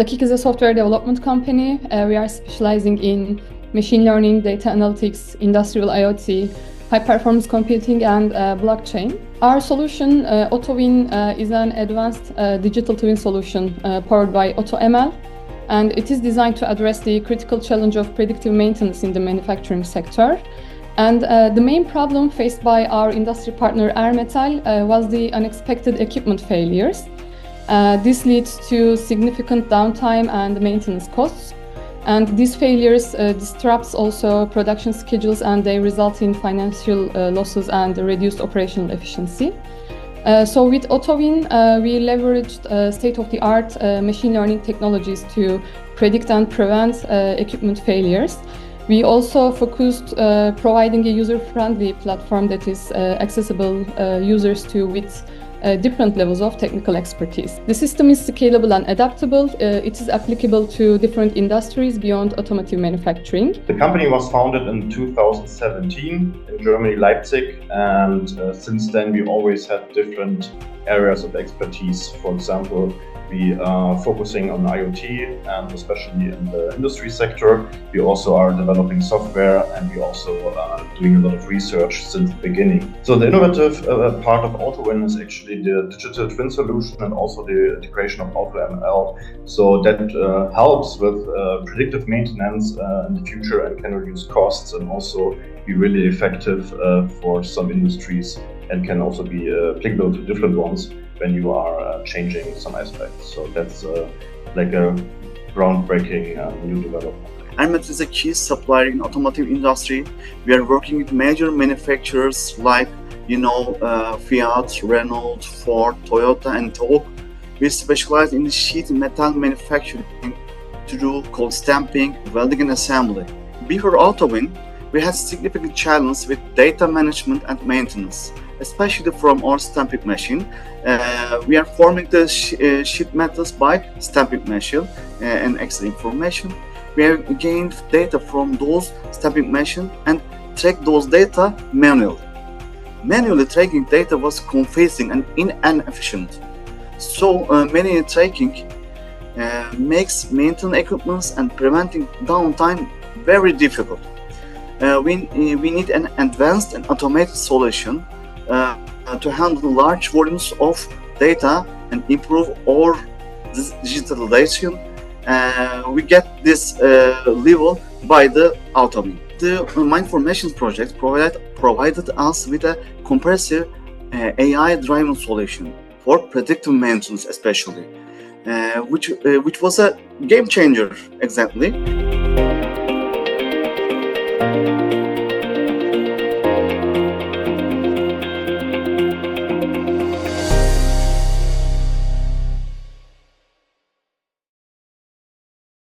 The 𝐀𝐔𝐓𝐎𝐖𝐈 is a software development company. We are specializing in machine learning, data analytics, industrial IoT, high-performance computing, and blockchain. Our solution, 𝐀𝐔𝐓𝐻𝐼𝐈, is an advanced digital twin solution powered by AutoML, and it is designed to address the critical challenge of predictive maintenance in the manufacturing sector. And the main problem faced by our industry partner Ermetal was the unexpected equipment failures. This leads to significant downtime and maintenance costs. And these failures disrupts also production schedules, and they result in financial losses and reduced operational efficiency. So with 𝐀𝐔𝐓𝐻𝐼𝐈, we leveraged state-of-the-art machine learning technologies to predict and prevent equipment failures. We also focused providing a user-friendly platform that is accessible users to with different levels of technical expertise. The system is scalable and adaptable. It is applicable to different industries beyond automotive manufacturing. The company was founded in 2017 in Germany, Leipzig, and since then we always had different areas of expertise. For example, we are focusing on IoT and especially in the industry sector. We also are developing software, and we also are doing a lot of research since the beginning. So the innovative part of 𝐀𝐔𝐓𝐼𝐈 is actually the digital twin solution and also the integration of AutoML. So that helps with predictive maintenance in the future and can reduce costs, and also be really effective for some industries, and can also be applicable to different ones when you are changing some aspects. So that's like a groundbreaking new development. Ermetal is a key supplier in automotive industry. We are working with major manufacturers like, Fiat, Renault, Ford, Toyota, and Togg. We specialize in the sheet metal manufacturing to do cold stamping, welding, and assembly. Before 𝐀𝐔𝐓𝐼𝐈, we had significant challenges with data management and maintenance, especially from our stamping machine. We are forming the sheet metals by stamping machine and extra information. We have gained data from those stamping machines and track those data manually. Manually tracking data was confusing and inefficient. So manual tracking makes maintaining equipment and preventing downtime very difficult. We need an advanced and automated solution to handle large volumes of data and improve our digitalization. We get this level by the 𝐀𝐔𝐓𝐼𝐈. The Mind4Machines project provided us with a comprehensive AI-driven solution for predictive maintenance, especially, which was a game changer, exactly.